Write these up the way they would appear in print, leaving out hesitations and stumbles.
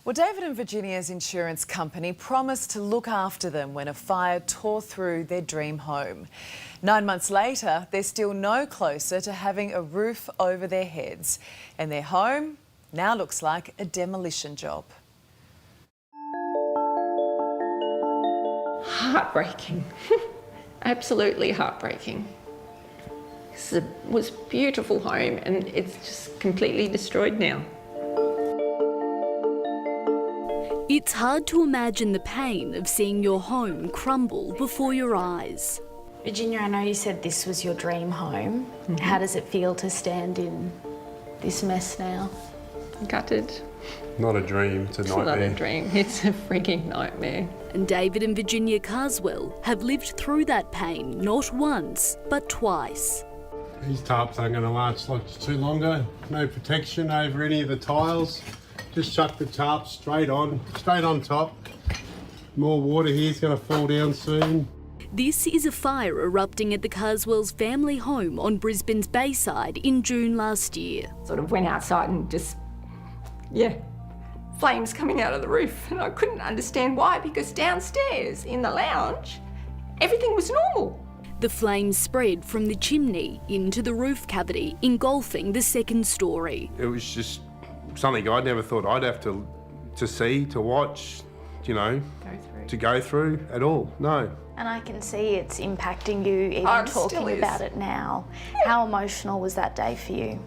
Well, David and Virginia's insurance company promised to look after them when a fire tore through their dream home. 9 months later, they're still no closer to having a roof over their heads, and their home now looks like a demolition job. Heartbreaking. Absolutely heartbreaking. It was a beautiful home and it's just completely destroyed now. It's hard to imagine the pain of seeing your home crumble before your eyes. Virginia, I know you said this was your dream home. How does it feel to stand in this mess now? Gutted. Not a dream, it's a nightmare. It's not a dream, it's a freaking nightmare. And David and Virginia Carswell have lived through that pain not once, but twice. These tarps aren't going to last too longer. No protection over any of the tiles. Just chuck the tarp straight on top. More water here's going to fall down soon. This is a fire erupting at the Carswells' family home on Brisbane's Bayside in June last year. Sort of went outside and just, flames coming out of the roof. And I couldn't understand why, because downstairs in the lounge, everything was normal. The flames spread from the chimney into the roof cavity, engulfing the second story. It was just something I never thought I'd have to see, to watch, to go through at all. No. And I can see it's impacting you even talking about it now. How emotional was that day for you?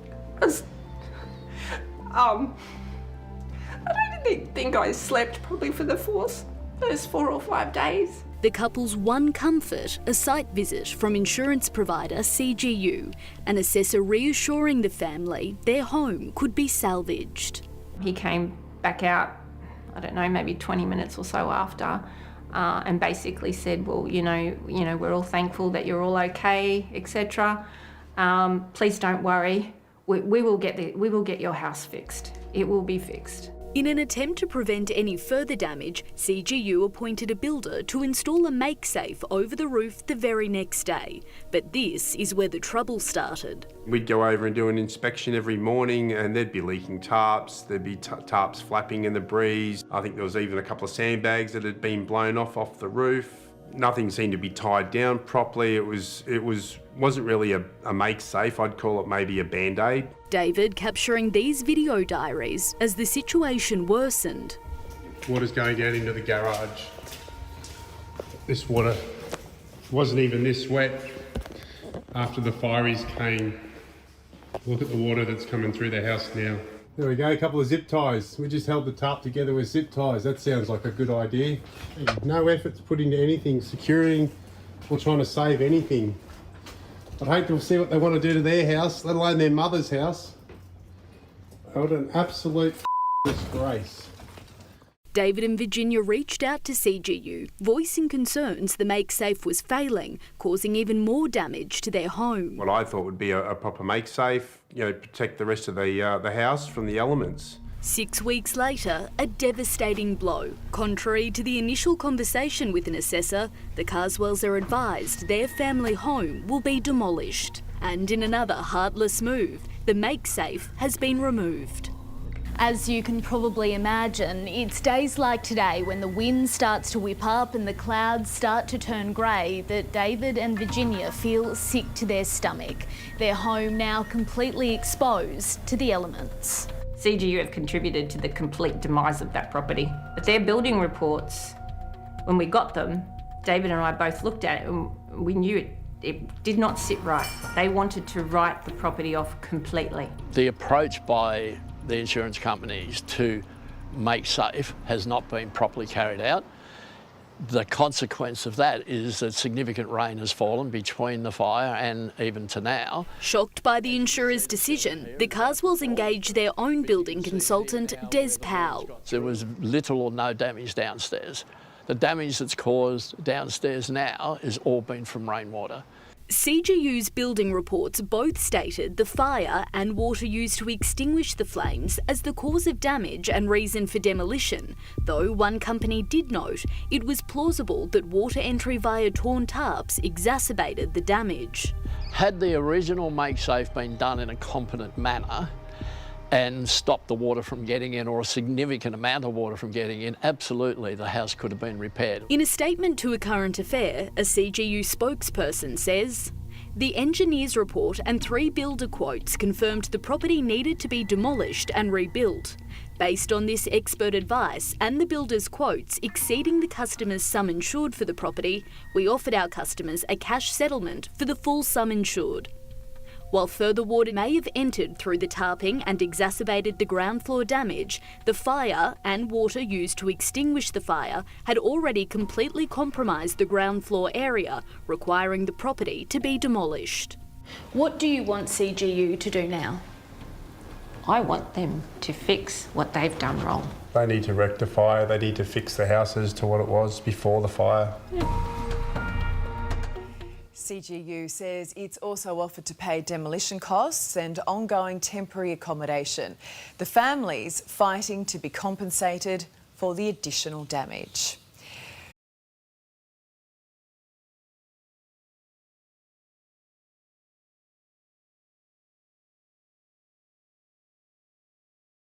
I don't think I slept probably for those 4 or 5 days. The couple's one comfort, a site visit from insurance provider CGU, an assessor reassuring the family their home could be salvaged. He came back out, I don't know, maybe 20 minutes or so after, and basically said, well, we're all thankful that you're all okay, etc. Please don't worry. We will get your house fixed. It will be fixed. In an attempt to prevent any further damage, CGU appointed a builder to install a make-safe over the roof the very next day. But this is where the trouble started. We'd go over and do an inspection every morning and there'd be leaking tarps, there'd be tarps flapping in the breeze. I think there was even a couple of sandbags that had been blown off the roof. Nothing seemed to be tied down properly. It wasn't really a make-safe. I'd call it maybe a Band-Aid. David capturing these video diaries as the situation worsened. Water's going down into the garage. This water wasn't even this wet after the fireys came. Look at the water that's coming through the house now. There we go, a couple of zip ties. We just held the tarp together with zip ties. That sounds like a good idea. No effort's put into anything, securing or trying to save anything. I'd hate to see what they want to do to their house, let alone their mother's house. What an absolute disgrace. David and Virginia reached out to CGU, voicing concerns the make-safe was failing, causing even more damage to their home. What I thought would be a proper make-safe, protect the rest of the house from the elements. 6 weeks later, a devastating blow. Contrary to the initial conversation with an assessor, the Carswells are advised their family home will be demolished. And in another heartless move, the make-safe has been removed. As you can probably imagine, it's days like today when the wind starts to whip up and the clouds start to turn grey that David and Virginia feel sick to their stomach. Their home now completely exposed to the elements. CGU have contributed to the complete demise of that property. But their building reports, when we got them, David and I both looked at it and we knew it did not sit right. They wanted to write the property off completely. The approach by the insurance companies to make safe has not been properly carried out. The consequence of that is that significant rain has fallen between the fire and even to now. Shocked by the insurer's decision, the Carswells engaged their own building consultant, Des Powell. There was little or no damage downstairs. The damage that's caused downstairs now has all been from rainwater. CGU's building reports both stated the fire and water used to extinguish the flames as the cause of damage and reason for demolition, though one company did note it was plausible that water entry via torn tarps exacerbated the damage. Had the original make safe been done in a competent manner and stop the water from getting in, or a significant amount of water from getting in, absolutely the house could have been repaired. In a statement to A Current Affair, a CGU spokesperson says, "The engineer's report and 3 builder quotes confirmed the property needed to be demolished and rebuilt. Based on this expert advice and the builder's quotes exceeding the customer's sum insured for the property, we offered our customers a cash settlement for the full sum insured." While further water may have entered through the tarping and exacerbated the ground floor damage, the fire and water used to extinguish the fire had already completely compromised the ground floor area, requiring the property to be demolished. What do you want CGU to do now? I want them to fix what they've done wrong. They need to rectify, they need to fix the houses to what it was before the fire. CGU says it's also offered to pay demolition costs and ongoing temporary accommodation. The families fighting to be compensated for the additional damage.